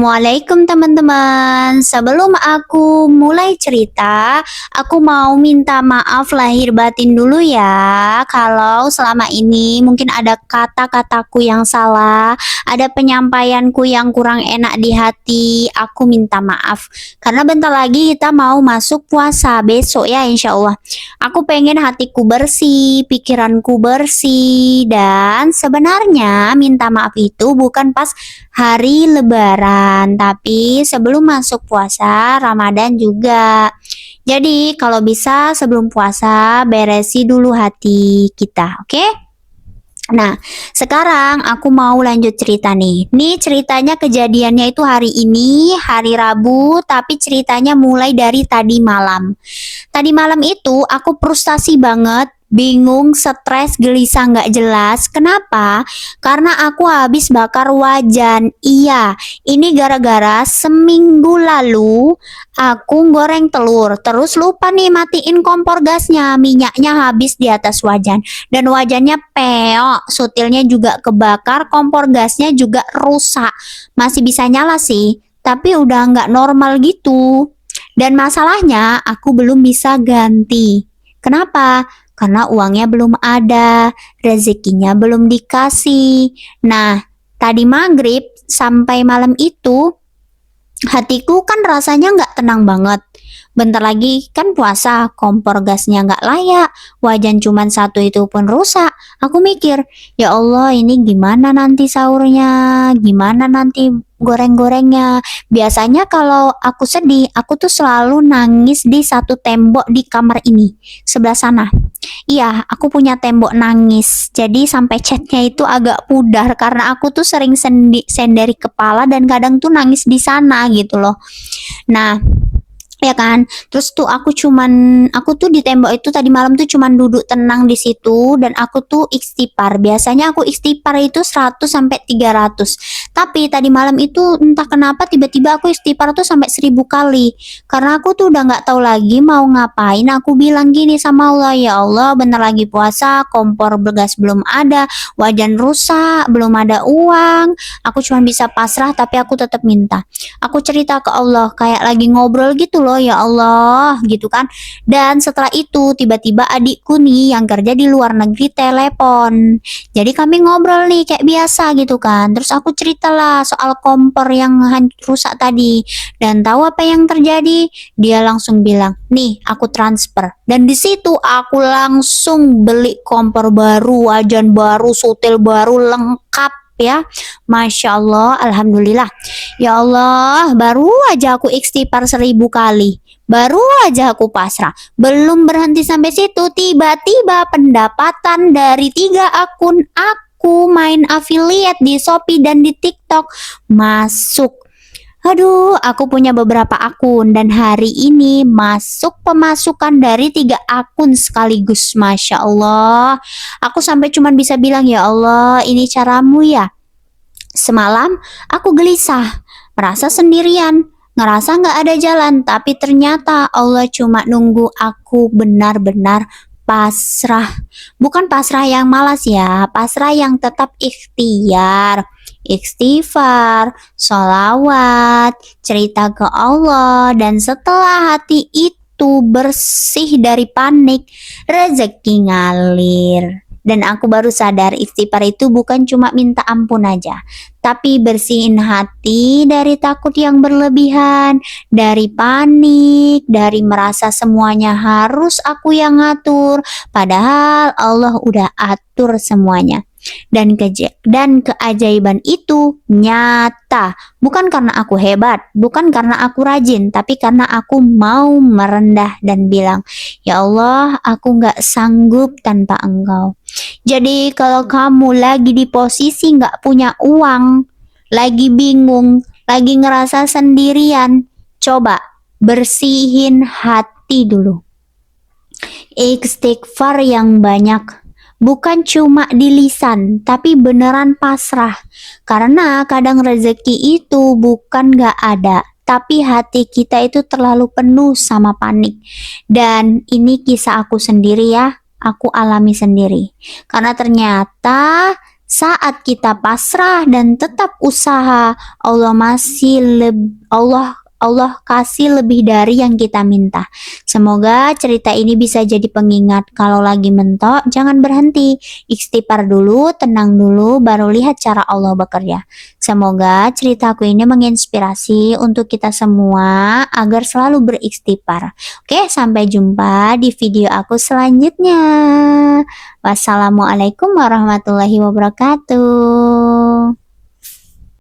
Assalamualaikum teman-teman. Sebelum aku mulai cerita, aku mau minta maaf lahir batin dulu ya. Kalau selama ini mungkin ada kata-kataku yang salah, ada penyampaianku yang kurang enak di hati, aku minta maaf. Karena bentar lagi kita mau masuk puasa besok ya insya Allah. Aku pengen hatiku bersih, pikiranku bersih, dan sebenarnya minta maaf itu bukan pas hari Lebaran, tapi sebelum masuk puasa Ramadan juga. Jadi, kalau bisa sebelum puasa beresi dulu hati kita, oke? Nah, sekarang aku mau lanjut cerita nih. Nih ceritanya kejadiannya itu hari ini, hari Rabu, tapi ceritanya mulai dari tadi malam. Tadi malam itu aku frustasi banget, bingung, stres, gelisah nggak jelas. Kenapa? Karena aku habis bakar wajan. Iya, ini gara-gara seminggu lalu aku goreng telur. Terus lupa nih matiin kompor gasnya. Minyaknya habis di atas wajan. Dan wajannya peok, sutilnya juga kebakar, kompor gasnya juga rusak. Masih bisa nyala sih, tapi udah nggak normal gitu. Dan masalahnya aku belum bisa ganti. Kenapa? Karena uangnya belum ada, rezekinya belum dikasih. Nah, tadi maghrib sampai malam itu hatiku kan rasanya nggak tenang banget. Bentar lagi kan puasa, kompor gasnya nggak layak, wajan cuman satu itu pun rusak. Aku mikir, ya Allah ini gimana nanti sahurnya, gimana nanti goreng-gorengnya. Biasanya kalau aku sedih, aku tuh selalu nangis di satu tembok di kamar ini, sebelah sana. Iya, aku punya tembok nangis. Jadi sampai catnya itu agak pudar karena aku tuh sering sendiri kepala dan kadang tuh nangis di sana gitu loh. Nah, ya kan, terus tuh aku tuh di tembok itu tadi malam tuh cuman duduk tenang di situ dan aku tuh istighfar. Biasanya aku istighfar itu 100 sampai 300. Tapi tadi malam itu entah kenapa tiba-tiba aku istighfar tuh sampai 1000 kali. Karena aku tuh udah nggak tahu lagi mau ngapain. Aku bilang gini sama Allah, ya Allah bentar lagi puasa, kompor bergas belum ada, wajan rusak, belum ada uang. Aku cuma bisa pasrah tapi aku tetap minta. Aku cerita ke Allah kayak lagi ngobrol gitu loh, ya Allah gitu kan. Dan setelah itu tiba-tiba adikku nih yang kerja di luar negeri telepon. Jadi kami ngobrol nih kayak biasa gitu kan. Terus aku ceritalah soal kompor yang rusak tadi. Dan tahu apa yang terjadi? Dia langsung bilang, nih aku transfer. Dan di situ aku langsung beli kompor baru, wajan baru, sutil baru, lengkap ya. Masya Allah, Alhamdulillah. Ya Allah, baru aja aku istighfar 1000 kali. Baru aja aku pasrah. Belum berhenti sampai situ, tiba-tiba pendapatan dari 3 akun aku main affiliate di Shopee dan di TikTok masuk. Aduh, aku punya beberapa akun dan hari ini masuk pemasukan dari 3 akun sekaligus. Masya Allah. Aku sampai cuman bisa bilang, ya Allah, ini caramu ya. Semalam aku gelisah, merasa sendirian, ngerasa nggak ada jalan, tapi ternyata Allah cuma nunggu aku benar-benar pasrah. Bukan pasrah yang malas ya, pasrah yang tetap ikhtiar, istighfar, sholawat, cerita ke Allah, dan setelah hati itu bersih dari panik, rezeki ngalir. Dan aku baru sadar istighfar itu bukan cuma minta ampun aja, tapi bersihin hati dari takut yang berlebihan, dari panik, dari merasa semuanya harus aku yang ngatur, padahal Allah udah atur semuanya. Dan keajaiban itu nyata, bukan karena aku hebat, bukan karena aku rajin, tapi karena aku mau merendah dan bilang, ya Allah, aku gak sanggup tanpa Engkau. Jadi kalau kamu lagi di posisi nggak punya uang, lagi bingung, lagi ngerasa sendirian, coba bersihin hati dulu. Istighfar yang banyak, bukan cuma di lisan, tapi beneran pasrah. Karena kadang rezeki itu bukan nggak ada, tapi hati kita itu terlalu penuh sama panik. Dan ini kisah aku sendiri ya, aku alami sendiri. Karena ternyata Saat kita pasrah dan tetap usaha, Allah kasih lebih dari yang kita minta. Semoga cerita ini bisa jadi pengingat kalau lagi mentok jangan berhenti. Istighfar dulu, tenang dulu, baru lihat cara Allah bekerja. Semoga ceritaku ini menginspirasi untuk kita semua agar selalu beristighfar. Oke, sampai jumpa di video aku selanjutnya. Wassalamualaikum warahmatullahi wabarakatuh.